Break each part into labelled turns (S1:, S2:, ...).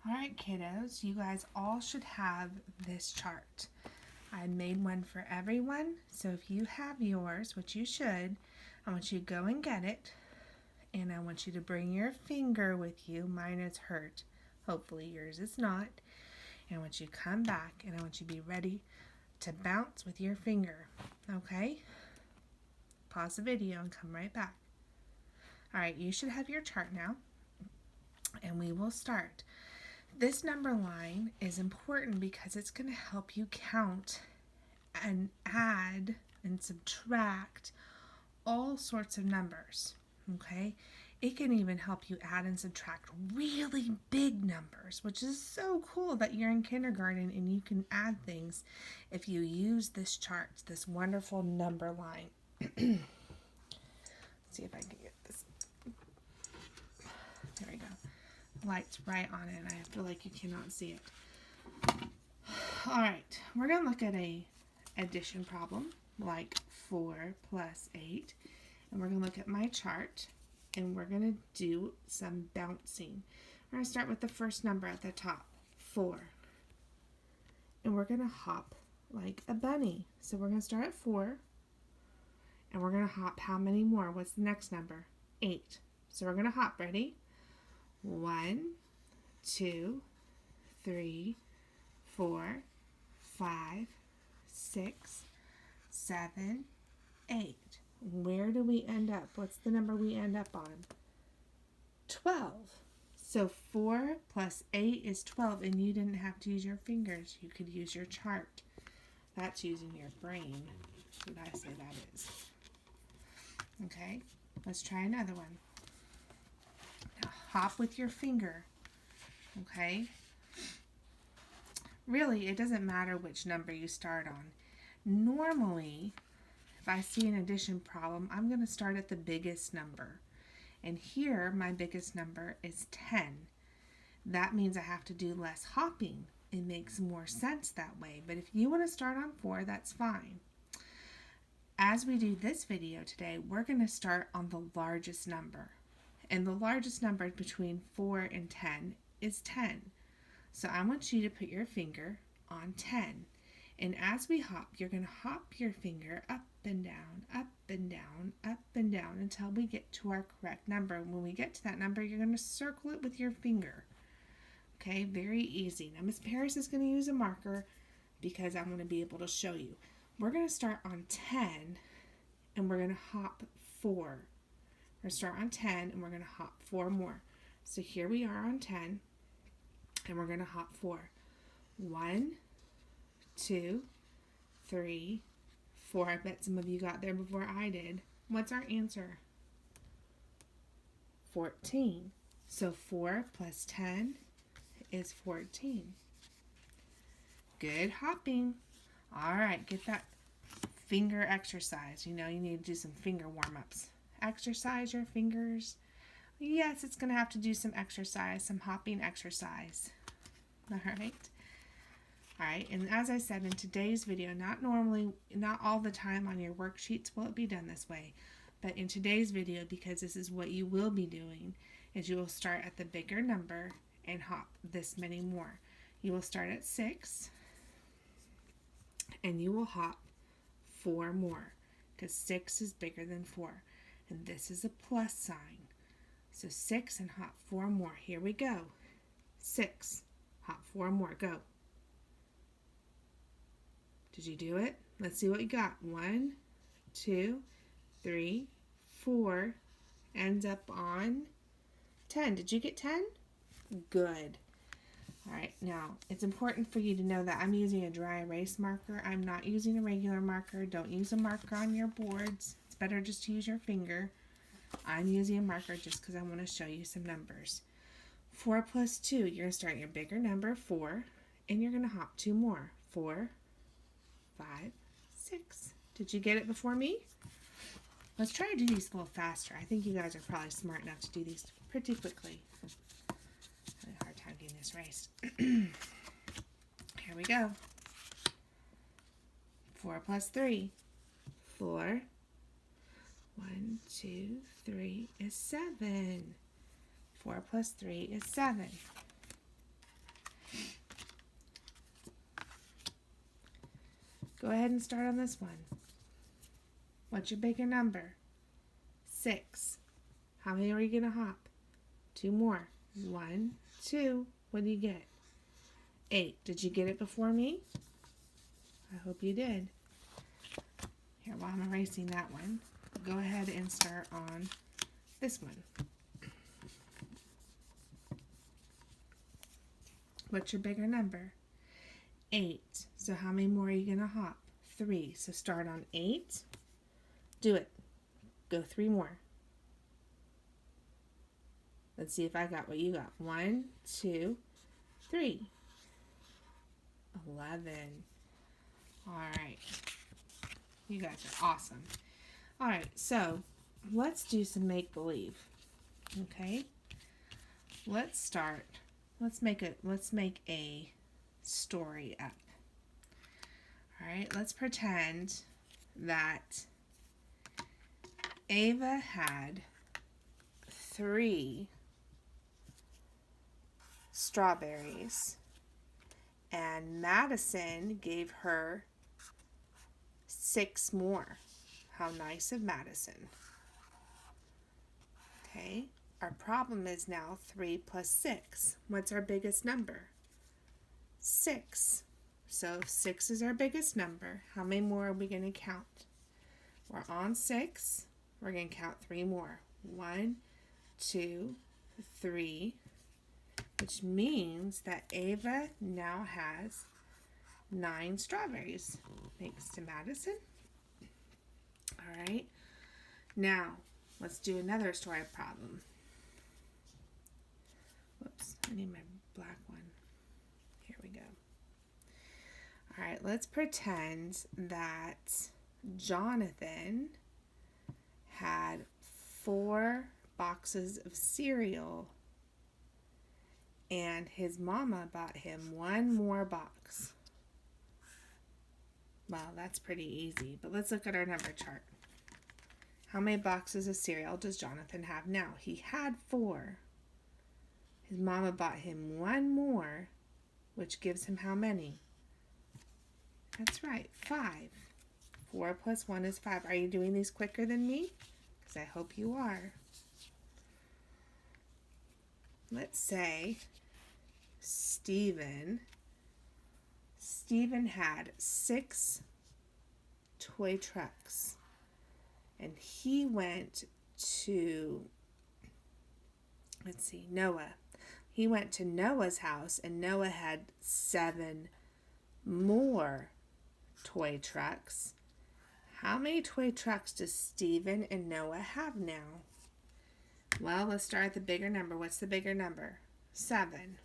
S1: Alright kiddos, you guys all should have this chart. I made one for everyone, so if you have yours, which you should, I want you to go and get it, and I want you to bring your finger with you. Mine is hurt. Hopefully yours is not. And I want you to come back, and I want you to be ready to bounce with your finger, okay? Pause the video and come right back. Alright, you should have your chart now, and we will start. This number line is important because it's going to help you count and add and subtract all sorts of numbers, okay? It can even help you add and subtract really big numbers, which is so cool that you're in kindergarten and you can add things if you use this chart, this wonderful number line. Let's see if I can get this. There we go. Light's right on it, and I feel like you cannot see it. Alright, we're going to look at a addition problem, like 4 plus 8. And we're going to look at my chart, and we're going to do some bouncing. We're going to start with the first number at the top, 4. And we're going to hop like a bunny. So we're going to start at 4, and we're going to hop how many more? What's the next number? 8. So we're going to hop. Ready? 1, 2, 3, 4, 5, 6, 7, 8. Where do we end up? What's the number we end up on? 12. So 4 plus 8 is 12, and you didn't have to use your fingers. You could use your chart. That's using your brain. What did I say that is? Okay, let's try another one. Hop with your finger, okay? Really, it doesn't matter which number you start on. Normally, if I see an addition problem, I'm going to start at the biggest number. And here, my biggest number is 10. That means I have to do less hopping. It makes more sense that way. But if you want to start on 4, that's fine. As we do this video today, we're going to start on the largest number. And the largest number between 4 and 10 is 10. So I want you to put your finger on 10. And as we hop, you're going to hop your finger up and down, up and down, up and down until we get to our correct number. And when we get to that number, you're going to circle it with your finger. Okay, very easy. Now Miss Parris is going to use a marker because I'm going to be able to show you. We're going to start on 10 and we're going to hop 4. We're going to start on 10 and we're going to hop 4 more. So here we are on 10 and we're going to hop 4. 1, 2, 3, 4. I bet some of you got there before I did. What's our answer? 14. So 4 plus 10 is 14. Good hopping. All right, get that finger exercise. You know, you need to do some finger warm-ups. Exercise your fingers. Yes, it's going to have to do some exercise, some hopping exercise. All right. All right, and as I said in today's video, not all the time on your worksheets will it be done this way, but in today's video, because this is what you will be doing, is you will start at the bigger number and hop this many more. You will start at 6, and you will hop 4 more, because 6 is bigger than 4. And this is a plus sign. So 6 and hop 4 more. Here we go. 6, hop 4 more. Go. Did you do it? Let's see what you got. 1, 2, 3, 4. Ends up on 10. Did you get 10? Good. All right, now it's important for you to know that I'm using a dry erase marker. I'm not using a regular marker. Don't use a marker on your boards. It's better just to use your finger. I'm using a marker just because I want to show you some numbers. 4 plus 2, you're going to start your bigger number, 4, and you're going to hop 2 more. 4, 5, 6. Did you get it before me? Let's try to do these a little faster. I think you guys are probably smart enough to do these pretty quickly. I had a hard time getting this raised. Here we go. 4 plus 3. 4. 1, 2, 3 is 7. 4 plus 3 is 7. Go ahead and start on this one. What's your bigger number? 6. How many are you going to hop? 2 more. 1, 2. What do you get? 8. Did you get it before me? I hope you did. Here, while I'm erasing that one, go ahead and start on this one. What's your bigger number? 8. So how many more are you going to hop? 3. So start on 8. Do it. Go 3 more. Let's see if I got what you got. 1, 2, 3. 11. All right. You guys are awesome. All right, so let's do some make-believe. Okay? Let's start. Let's make a story up. All right, let's pretend that Ava had 3 strawberries and Madison gave her 6 more. How nice of Madison. Okay, our problem is now 3 plus 6. What's our biggest number? 6. So if 6 is our biggest number, how many more are we going to count? We're on 6. We're going to count 3 more. 1, 2, 3, which means that Ava now has 9 strawberries. Thanks to Madison. All right. Now, let's do another story problem. Whoops, I need my black one. Here we go. All right, let's pretend that Jonathan had 4 boxes of cereal and his mama bought him 1 more box. Well, that's pretty easy, but let's look at our number chart. How many boxes of cereal does Jonathan have now? He had 4. His mama bought him 1 more, which gives him how many? That's right, 5. 4 plus 1 is 5. Are you doing these quicker than me? Because I hope you are. Let's say Stephen had 6 toy trucks. And he went to, Noah. He went to Noah's house, and Noah had 7 more toy trucks. How many toy trucks does Stephen and Noah have now? Well, let's start at the bigger number. What's the bigger number? 7.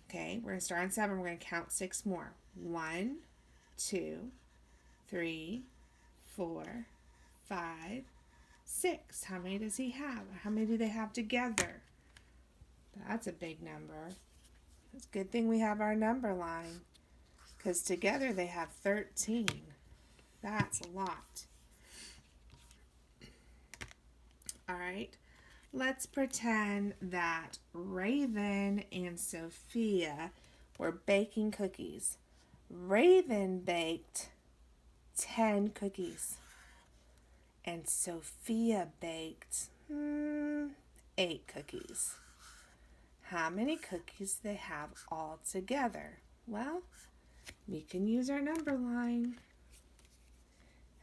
S1: Okay, we're going to start on 7. We're going to count 6 more. 1, 2, 3, 4, 5, 6. How many does he have? How many do they have together? That's a big number. It's a good thing we have our number line, because together they have 13. That's a lot. All right, let's pretend that Raven and Sophia were baking cookies. Raven baked 10 cookies. And Sophia baked 8 cookies. How many cookies do they have all together? Well, we can use our number line.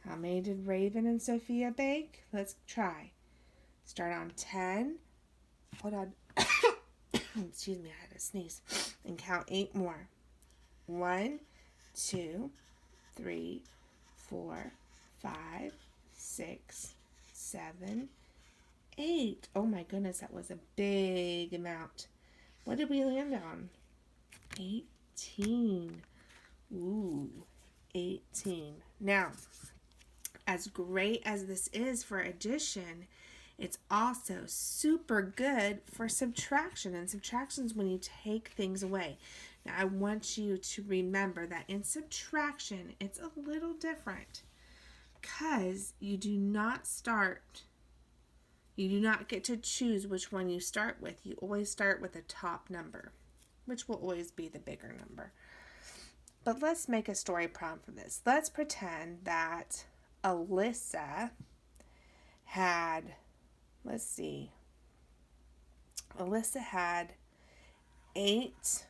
S1: How many did Raven and Sophia bake? Let's try. Start on 10. Hold on. Excuse me, I had to sneeze. And count 8 more. 1, 2, 3, 4, 5, 6, 7, 8. Oh my goodness, that was a big amount. What did we land on? 18. Ooh, 18. Now, as great as this is for addition, it's also super good for subtraction. And subtraction is when you take things away. Now, I want you to remember that in subtraction, it's a little different, because you do not get to choose which one you start with. You always start with the top number, which will always be the bigger number. But let's make a story prompt for this. Let's pretend that Alyssa had, Alyssa had 8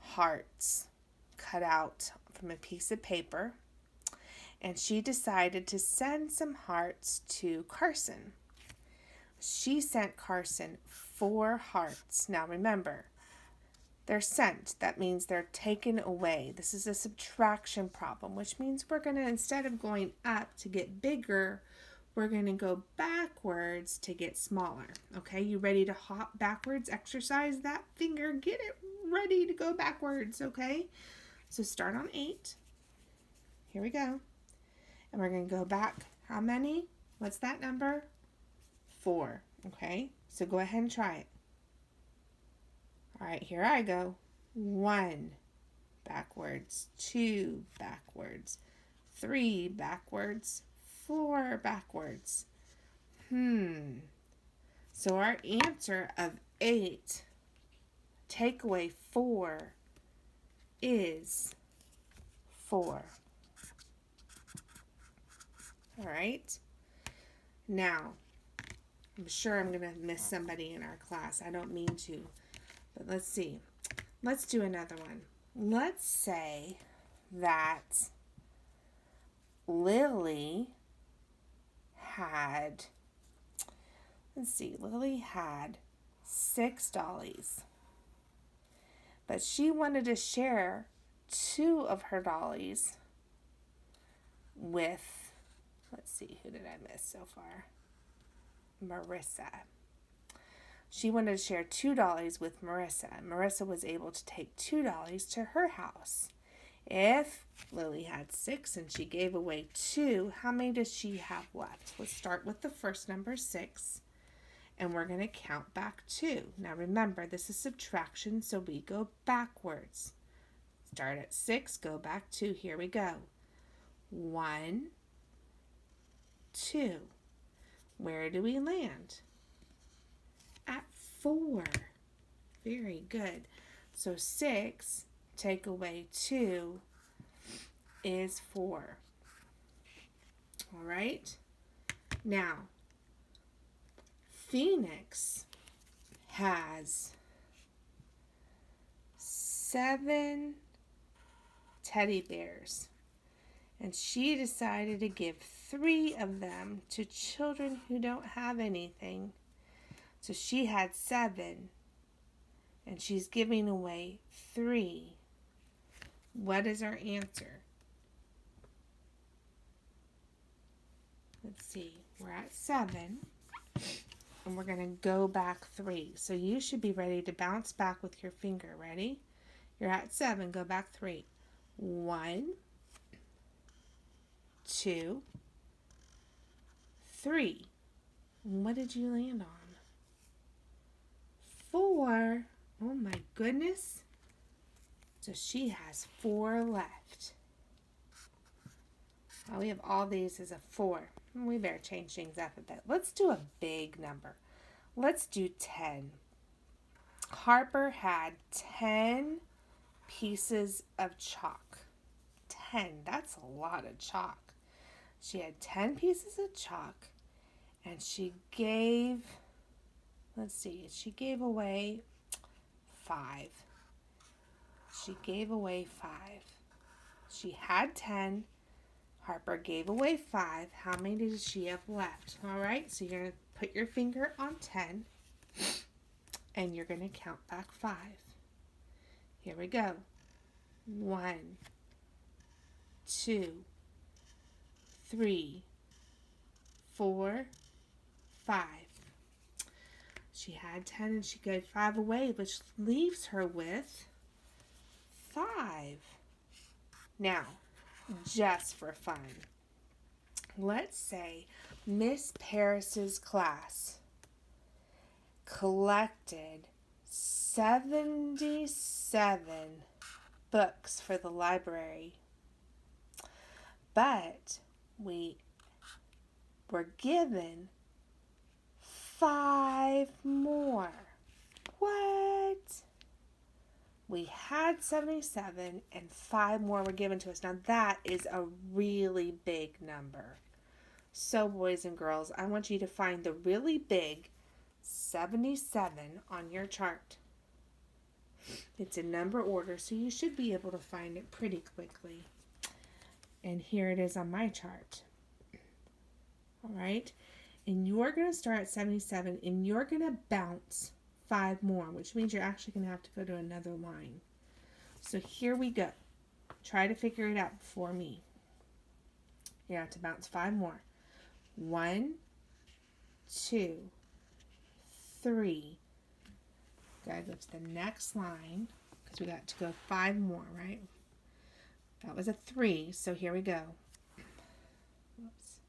S1: hearts cut out from a piece of paper, and she decided to send some hearts to Carson. She sent Carson 4 hearts. Now remember, they're sent. That means they're taken away. This is a subtraction problem, which means we're going to, instead of going up to get bigger, we're going to go backwards to get smaller. Okay, you ready to hop backwards? Exercise that finger. Get it ready to go backwards, okay? So start on 8. Here we go. And we're going to go back. How many? What's that number? 4. Okay, so go ahead and try it. All right, here I go. 1 backwards, 2 backwards, 3 backwards, 4 backwards. So our answer of 8, take away 4, is 4. All right. Now, I'm sure I'm going to miss somebody in our class. I don't mean to. But let's see. Let's do another one. Let's say that Lily had, Lily had 6 dollies. But she wanted to share 2 of her dollies with, who did I miss so far? Marissa. She wanted to share 2 dollies with Marissa. Marissa was able to take 2 dollies to her house. If Lily had 6 and she gave away 2, how many does she have left? Let's start with the first number, 6, and we're going to count back 2. Now remember, this is subtraction, so we go backwards. Start at 6, go back 2. Here we go. 1, 2. Where do we land? At 4. Very good. So 6 take away 2 is 4. All right. Now, Phoenix has 7 teddy bears, and she decided to give 3 of them to children who don't have anything. So she had 7, and she's giving away 3. What is our answer? Let's see. We're at 7, and we're going to go back 3. So you should be ready to bounce back with your finger. Ready? You're at 7. Go back 3. 1, 2, 3. What did you land on? 4. Oh my goodness. So she has 4 left. Oh, we have all these as a 4. We better change things up a bit. Let's do a big number. Let's do 10. Harper had 10 pieces of chalk. 10. That's a lot of chalk. She had 10 pieces of chalk, and she gave, she gave away 5. She gave away 5. She had 10. Harper gave away 5. How many did she have left? All right, so you're going to put your finger on 10, and you're going to count back 5. Here we go. 1, 2, 3, 4, 5. She had 10 and she gave 5 away, which leaves her with 5. Now, just for fun, let's say Miss Parris's class collected 77 books for the library, but we were given 5 more. What? We had 77 and 5 more were given to us. Now that is a really big number. So boys and girls, I want you to find the really big 77 on your chart. It's in number order, so you should be able to find it pretty quickly. And here it is on my chart. All right. And you're going to start at 77 and you're going to bounce 5 more, which means you're actually going to have to go to another line. So here we go. Try to figure it out before me. You have to bounce 5 more. 1, 2, 3. Gotta go to the next line because we got to go 5 more, right? That was a 3, so here we go. Whoops.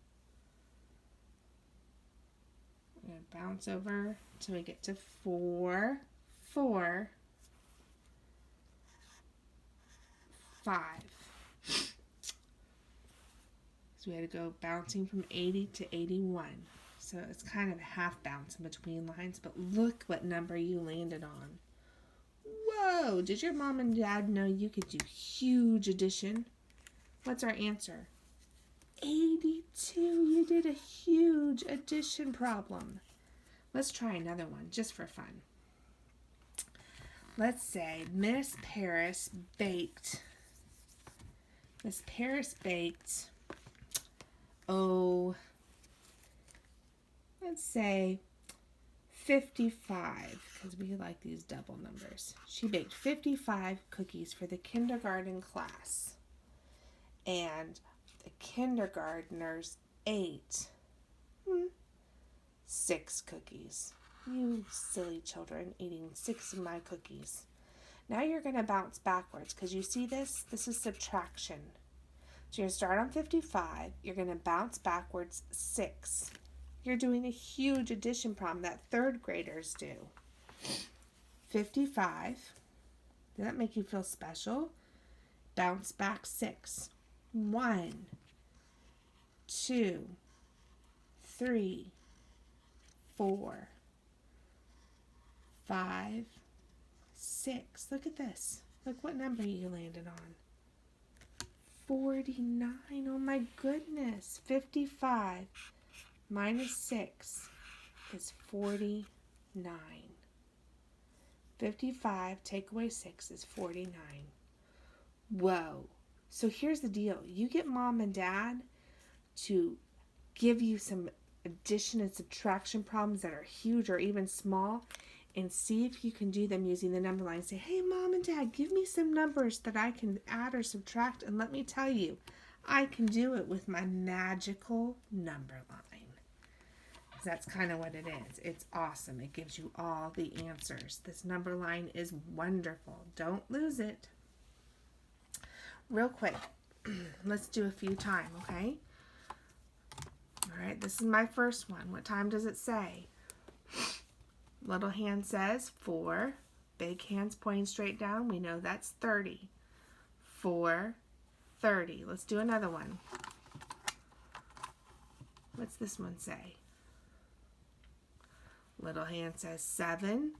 S1: We're going to bounce over till we get to 4, 4, 5. So we had to go bouncing from 80 to 81. So it's kind of a half bounce in between lines, but look what number you landed on. Whoa! Did your mom and dad know you could do huge addition? What's our answer? 82. You did a huge addition problem. Let's try another one just for fun. Let's say Miss Parris baked, let's say 55, because we like these double numbers. She baked 55 cookies for the kindergarten class. And the kindergartners ate 6 cookies. You silly children eating 6 of my cookies. Now you're going to bounce backwards because you see this? This is subtraction. So you're going to start on 55. You're going to bounce backwards 6. You're doing a huge addition problem that 3rd graders do. 55. Does that make you feel special? Bounce back 6. 1, 2, 3, 4, 5, 6. Look at this. Look what number you landed on. 49. Oh my goodness. 55 minus 6 is 49. 55 take away 6 is 49. Whoa. So here's the deal. You get mom and dad to give you some addition and subtraction problems that are huge or even small, and see if you can do them using the number line. Say, hey, mom and dad, give me some numbers that I can add or subtract, and let me tell you, I can do it with my magical number line. That's kind of what it is. It's awesome. It gives you all the answers. This number line is wonderful. Don't lose it. Real quick, let's do a few time, okay? All right, this is my first one. What time does it say? Little hand says 4. Big hand's pointing straight down. We know that's 30. 4, 30. Let's do another one. What's this one say? Little hand says 7.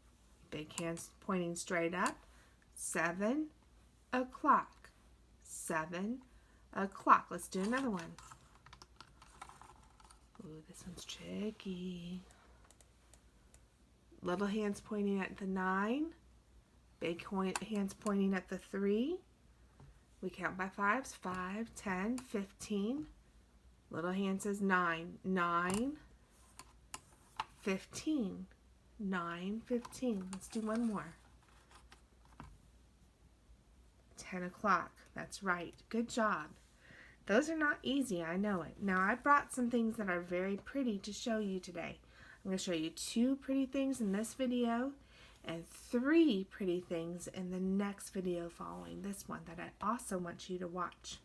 S1: Big hand's pointing straight up. 7 o'clock. 7 o'clock. Let's do another one. Ooh, this one's tricky. Little hand's pointing at the 9. Big hand's pointing at the 3. We count by 5s. 5, 10, 15. Little hand says 9. 9, 15. 9, 15. Let's do one more. 10 o'clock. That's right. Good job. Those are not easy, I know it. Now I brought some things that are very pretty to show you today. I'm going to show you 2 pretty things in this video and 3 pretty things in the next video following this one that I also want you to watch.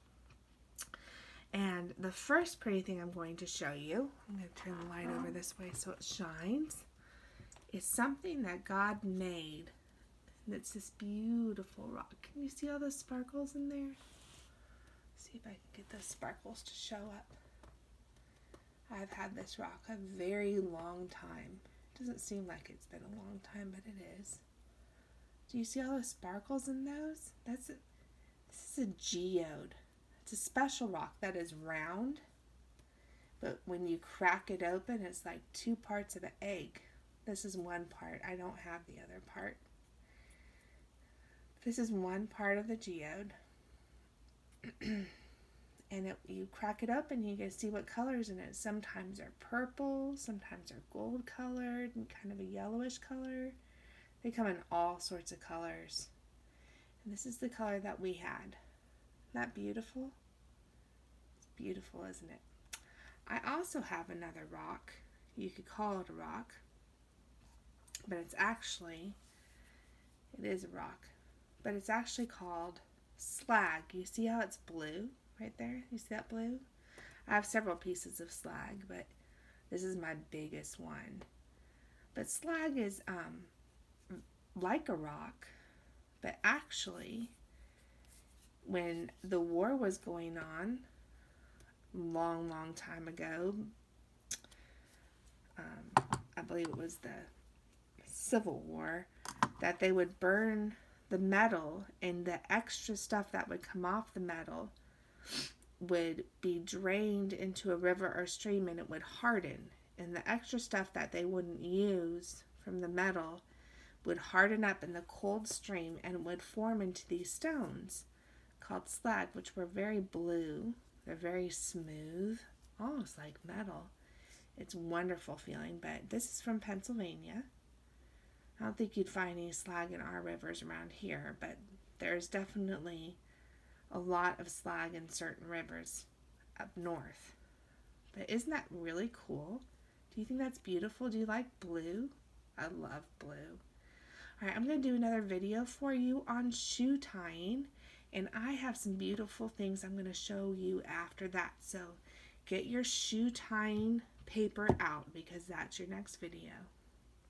S1: And the first pretty thing I'm going to show you, I'm going to turn the light over this way so it shines, is something that God made. And it's this beautiful rock. Can you see all those sparkles in there? See if I can get those sparkles to show up. I've had this rock a very long time. It doesn't seem like it's been a long time, but it is. Do you see all the sparkles in those? This is a geode. It's a special rock that is round, but when you crack it open, it's like two parts of an egg. This is one part. I don't have the other part. This is one part of the geode. And you crack it up and you can see what colors in it. Sometimes they're purple, sometimes they're gold colored and kind of a yellowish color. They come in all sorts of colors. And this is the color that we had. Isn't that beautiful? It's beautiful, isn't it? I also have another rock. You could call it a rock, but it is a rock, but it's actually called slag. You see how it's blue right there? You see that blue? I have several pieces of slag, but this is my biggest one. But slag is like a rock, but actually when the war was going on long time ago, I believe it was the Civil War, that they would burn the metal, and the extra stuff that would come off the metal would be drained into a river or stream, and it would harden, and the extra stuff that they wouldn't use from the metal would harden up in the cold stream and would form into these stones called slag, which were very blue. They're very smooth, almost like metal. It's a wonderful feeling, but this is from Pennsylvania. I don't think you'd find any slag in our rivers around here, but there's definitely a lot of slag in certain rivers up north. But isn't that really cool? Do you think that's beautiful? Do you like blue? I love blue. Alright, I'm going to do another video for you on shoe tying, and I have some beautiful things I'm going to show you after that. So get your shoe tying paper out because that's your next video.